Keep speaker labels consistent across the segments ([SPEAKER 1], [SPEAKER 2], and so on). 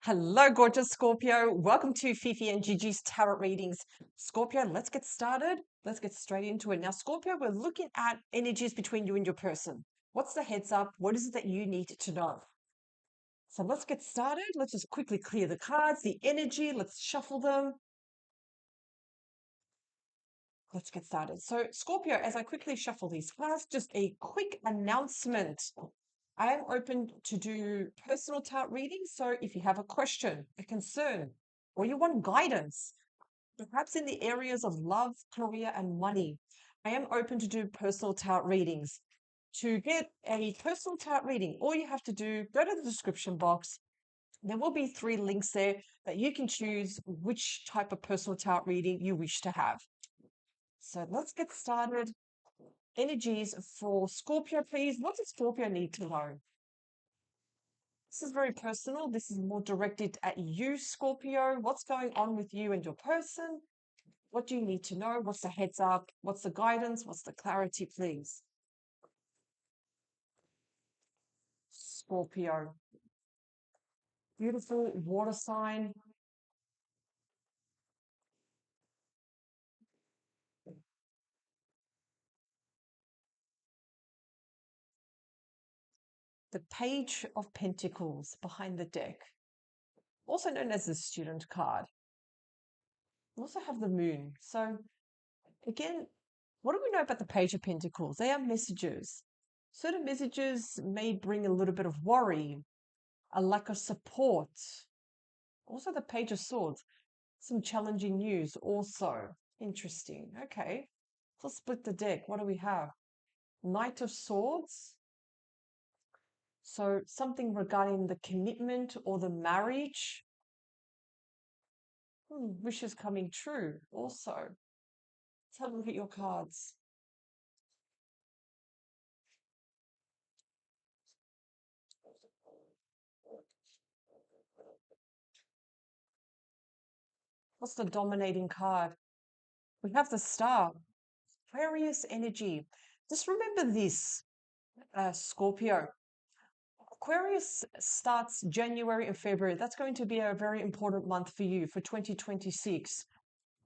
[SPEAKER 1] Hello, gorgeous Scorpio. Welcome to Fifi and Gigi's Tarot Readings. Scorpio, let's get started. Let's get straight into it. Now, Scorpio, we're looking at energies between you and your person. What's the heads up? What is it that you need to know? So let's get started. Let's just quickly clear the cards, the energy. Let's shuffle them. Let's get started. So, Scorpio, as I quickly shuffle these cards, just a quick announcement. I am open to do personal tarot readings. So, if you have a question, a concern, or you want guidance, perhaps in the areas of love, career, and money, I am open to do personal tarot readings. To get a personal tarot reading, all you have to do, go to the description box. There will be 3 links there that you can choose which type of personal tarot reading you wish to have. So let's get started. Energies for Scorpio, please. What does Scorpio need to know? This is very personal. This is more directed at you, Scorpio. What's going on with you and your person? What do you need to know? What's the heads up? What's the guidance? What's the clarity, please? Scorpio. Beautiful water sign. The Page of Pentacles behind the deck, also known as the Student card. We also have the Moon. So again, what do we know about the Page of Pentacles? They are messages. Certain messages may bring a little bit of worry, a lack of support. Also the Page of Swords, some challenging news also. Interesting. Okay. Let's split the deck. What do we have? Knight of Swords. So something regarding the commitment or the marriage. Wishes coming true also. Let's have a look at your cards. What's the dominating card? We have the Star. Aquarius energy. Just remember this, Scorpio. Aquarius starts January and February. That's going to be a very important month for you for 2026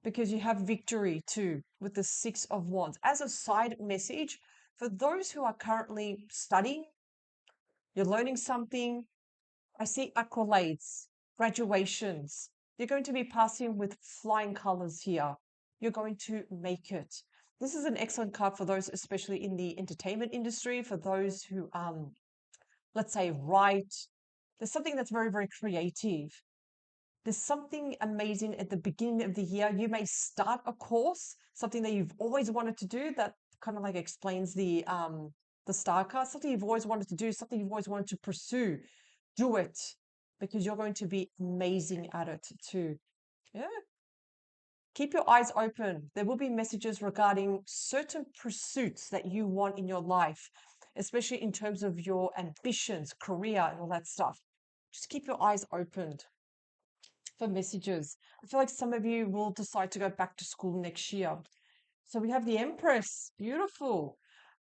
[SPEAKER 1] because you have victory too with the Six of Wands. As a side message, for those who are currently studying, you're learning something, I see accolades, graduations. You're going to be passing with flying colors here. You're going to make it. This is an excellent card for those, especially in the entertainment industry, for those who, let's say, write. There's something that's very, very creative. There's something amazing at the beginning of the year. You may start a course, something that you've always wanted to do that kind of like explains the star card, something you've always wanted to do, something you've always wanted to pursue. Do it because you're going to be amazing at it too. Yeah. Keep your eyes open. There will be messages regarding certain pursuits that you want in your life, especially in terms of your ambitions, career, and all that stuff. Just keep your eyes opened for messages. I feel like some of you will decide to go back to school next year. So we have the Empress. Beautiful.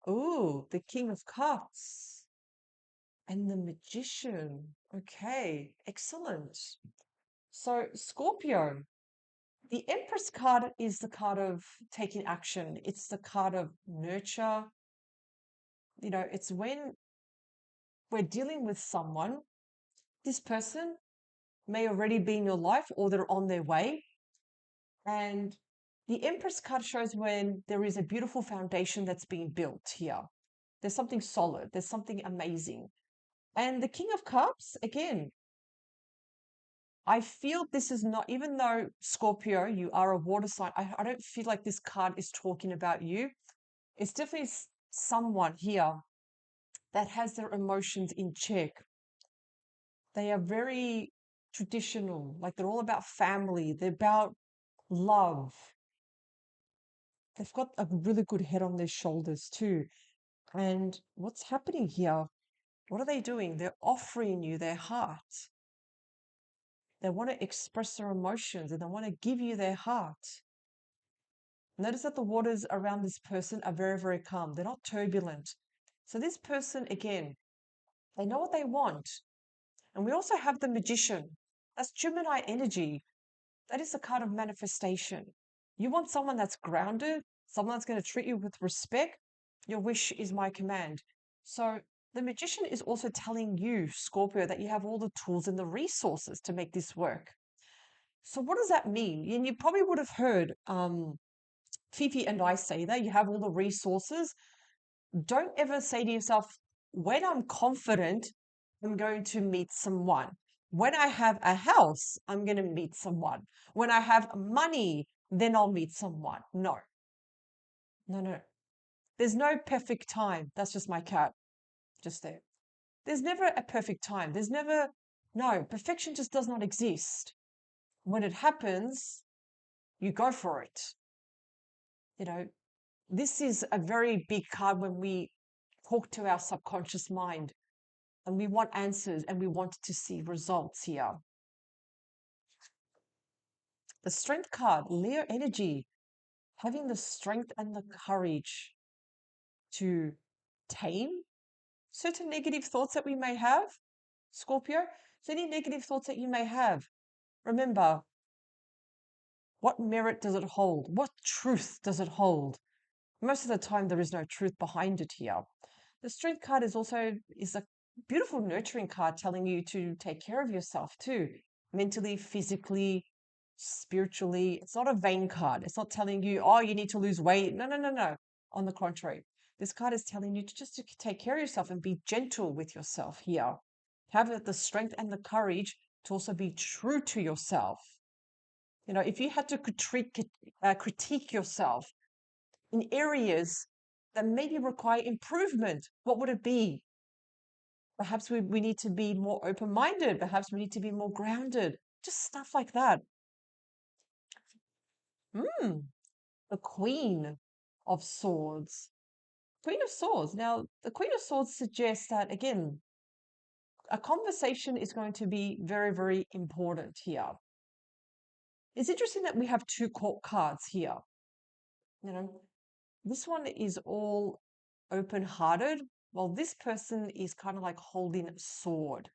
[SPEAKER 1] Oh, the King of Cups and the Magician. Okay, excellent. So Scorpio, the Empress card is the card of taking action. It's the card of nurture. It's when we're dealing with someone, this person may already be in your life or they're on their way. And the Empress card shows when there is a beautiful foundation that's being built here. There's something solid, there's something amazing. And the King of Cups, again, I feel this is not, even though Scorpio, you are a water sign, I don't feel like this card is talking about you. It's definitely someone here that has their emotions in check. They are very traditional, like they're all about family, they're about love. They've got a really good head on their shoulders too. And what's happening here? What are they doing? They're offering you their heart. They want to express their emotions and they want to give you their heart. Notice that the waters around this person are very, very calm. They're not turbulent. So this person, again, they know what they want. And we also have the Magician. That's Gemini energy. That is a card of manifestation. You want someone that's grounded, someone that's going to treat you with respect. Your wish is my command. So the magician is also telling you, Scorpio, that you have all the tools and the resources to make this work. So what does that mean? And you probably would have heard Fifi and I say that you have all the resources. Don't ever say to yourself, when I'm confident, I'm going to meet someone. When I have a house, I'm going to meet someone. When I have money, then I'll meet someone. No, no, no. There's no perfect time. That's just my cat, just there. There's never a perfect time. There's never, no, perfection just does not exist. When it happens, you go for it. You know, this is a very big card when we talk to our subconscious mind and we want answers and we want to see results here. The strength card, Leo energy, having the strength and the courage to tame certain negative thoughts that we may have. Scorpio, so any negative thoughts that you may have, remember, what merit does it hold? What truth does it hold? Most of the time, there is no truth behind it here. The strength card is a beautiful nurturing card telling you to take care of yourself too, mentally, physically, spiritually. It's not a vain card. It's not telling you, oh, you need to lose weight. No, no, no, no. On the contrary, this card is telling you to take care of yourself and be gentle with yourself here. Have the strength and the courage to also be true to yourself. You know, if you had to critique yourself in areas that maybe require improvement, what would it be? Perhaps we need to be more open-minded. Perhaps we need to be more grounded. Just stuff like that. The Queen of Swords. Queen of Swords. Now, the Queen of Swords suggests that, again, a conversation is going to be very, very important here. It's interesting that we have two court cards here. You know, this one is all open-hearted, while this person is kind of like holding a sword,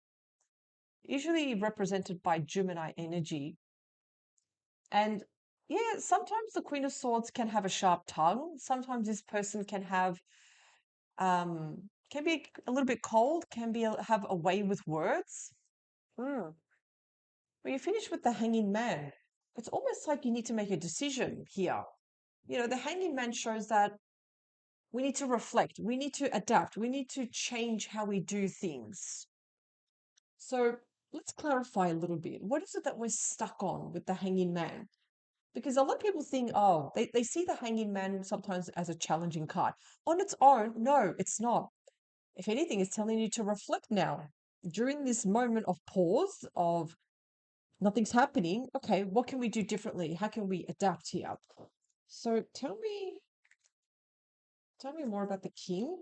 [SPEAKER 1] usually represented by Gemini energy. And yeah, sometimes the Queen of Swords can have a sharp tongue. Sometimes this person can be a little bit cold, have a way with words. Mm. When you finish with the Hanging Man, it's almost like you need to make a decision here. You know, the Hanging Man shows that we need to reflect, we need to adapt, we need to change how we do things. So let's clarify a little bit. What is it that we're stuck on with the Hanging Man? Because a lot of people think, oh, they see the Hanging Man sometimes as a challenging card. On its own, no, it's not. If anything, it's telling you to reflect now. During this moment of pause, of nothing's happening, okay, what can we do differently? How can we adapt here? So tell me more about the King.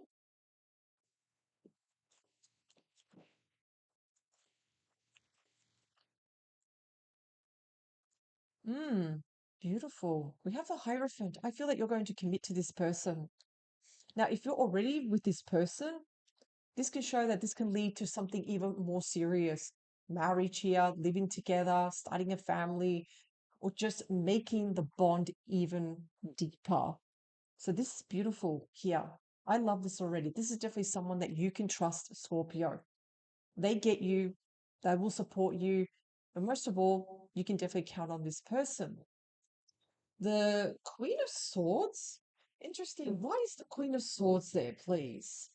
[SPEAKER 1] Beautiful. We have the Hierophant. I feel that you're going to commit to this person. Now, if you're already with this person, this can show that this can lead to something even more serious. Marriage here, living together, starting a family, or just making the bond even deeper. So this is beautiful here. I love this already. This is definitely someone that you can trust, Scorpio. They get you, they will support you, but most of all, you can definitely count on this person. The Queen of Swords. Interesting. Why is the Queen of Swords there, please?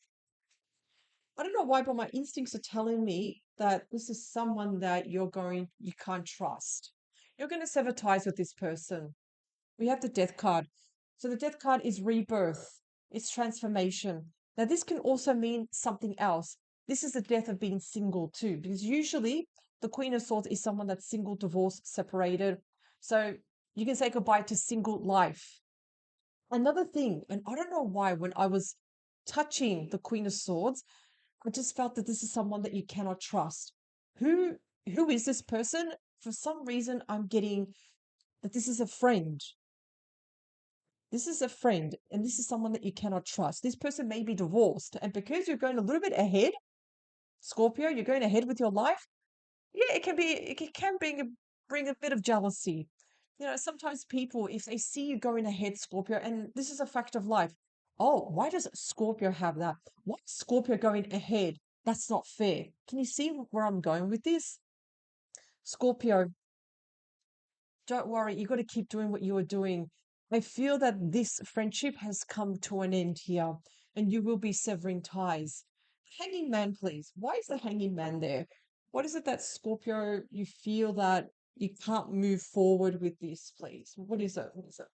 [SPEAKER 1] I don't know why, but my instincts are telling me that this is someone that you can't trust. You're going to sever ties with this person. We have the Death card. So the Death card is rebirth, it's transformation. Now, this can also mean something else. This is the death of being single too, because usually the Queen of Swords is someone that's single, divorced, separated. So you can say goodbye to single life. Another thing, and I don't know why, when I was touching the Queen of Swords, I just felt that this is someone that you cannot trust. Who who is this person? For some reason, I'm getting that this is a friend. This is a friend, and this is someone that you cannot trust. This person may be divorced, and because you're going a little bit ahead, Scorpio, you're going ahead with your life, Yeah, it can bring a bit of jealousy. Sometimes people, if they see you going ahead, Scorpio, and this is a fact of life. Oh, why does Scorpio have that? Why is Scorpio going ahead? That's not fair. Can you see where I'm going with this? Scorpio, don't worry, you got to keep doing what you are doing. I feel that this friendship has come to an end here, and you will be severing ties. Hanging man, please. Why is the hanging man there? What is it that Scorpio, you feel that you can't move forward with this, please? What is it? What is it?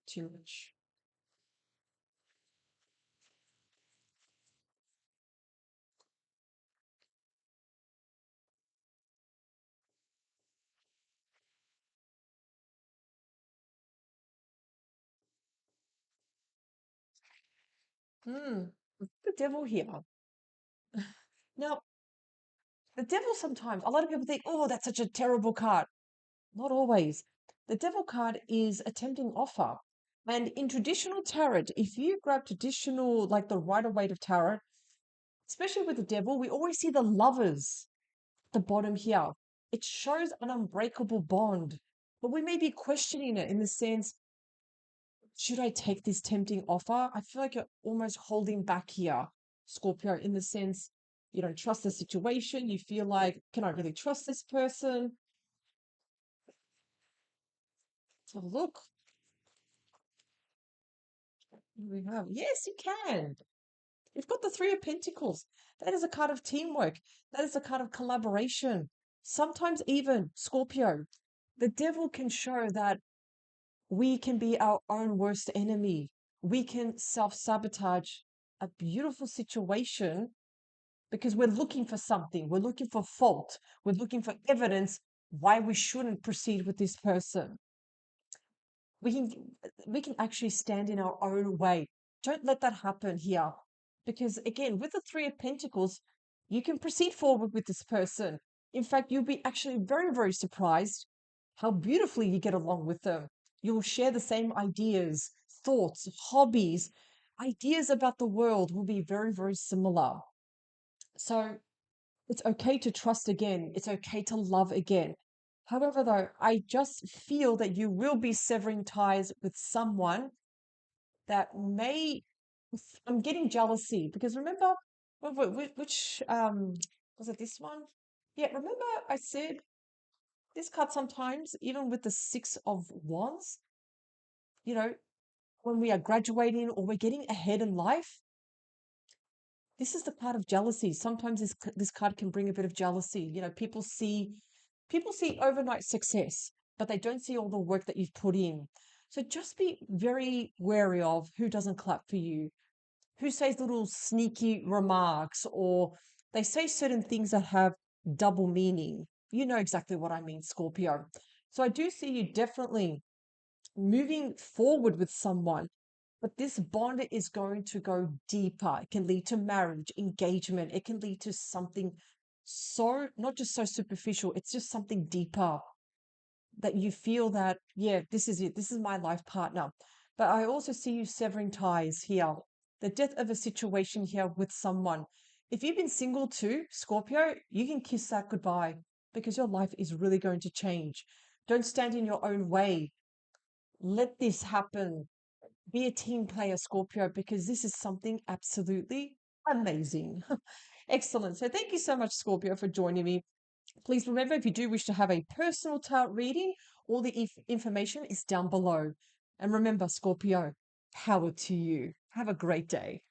[SPEAKER 1] Too much. Hmm. The devil here. Now, the devil sometimes, a lot of people think, oh, that's such a terrible card. Not always. The devil card is a tempting offer. And in traditional tarot, if you grab traditional, like the Rider Waite of tarot, especially with the devil, we always see the lovers at the bottom here. It shows an unbreakable bond. But we may be questioning it in the sense, should I take this tempting offer? I feel like you're almost holding back here, Scorpio, in the sense you don't trust the situation. You feel like, can I really trust this person? So look, here we have. Yes, you can. You've got the Three of Pentacles. That is a card of teamwork. That is a card of collaboration. Sometimes even Scorpio, the devil can show that we can be our own worst enemy. We can self-sabotage a beautiful situation because we're looking for something. We're looking for fault. We're looking for evidence why we shouldn't proceed with this person. we can we can actually stand in our own way. Don't let that happen here. Because again, with the Three of Pentacles, you can proceed forward with this person. In fact, you'll be actually very, very surprised how beautifully you get along with them. You'll share the same ideas, thoughts, hobbies, ideas about the world will be very, very similar. So it's okay to trust again. It's okay to love again. However, though, I just feel that you will be severing ties with someone that may. I'm getting jealousy because remember, which was it? This one? Yeah, remember I said this card sometimes, even with the Six of Wands, you know, when we are graduating or we're getting ahead in life, this is the part of jealousy. Sometimes this card can bring a bit of jealousy. People see overnight success, but they don't see all the work that you've put in. So just be very wary of who doesn't clap for you, who says little sneaky remarks, or they say certain things that have double meaning. You know exactly what I mean, Scorpio. So I do see you definitely moving forward with someone, but this bond is going to go deeper. It can lead to marriage, engagement. It can lead to something so, not just so superficial, it's just something deeper that you feel that, yeah, this is it. This is my life partner. But I also see you severing ties here, the death of a situation here with someone. If you've been single too, Scorpio, you can kiss that goodbye because your life is really going to change. Don't stand in your own way. Let this happen. Be a team player, Scorpio, because this is something absolutely amazing. Excellent. So thank you so much, Scorpio, for joining me. Please remember, if you do wish to have a personal tarot reading, all the information is down below. And remember, Scorpio, power to you. Have a great day.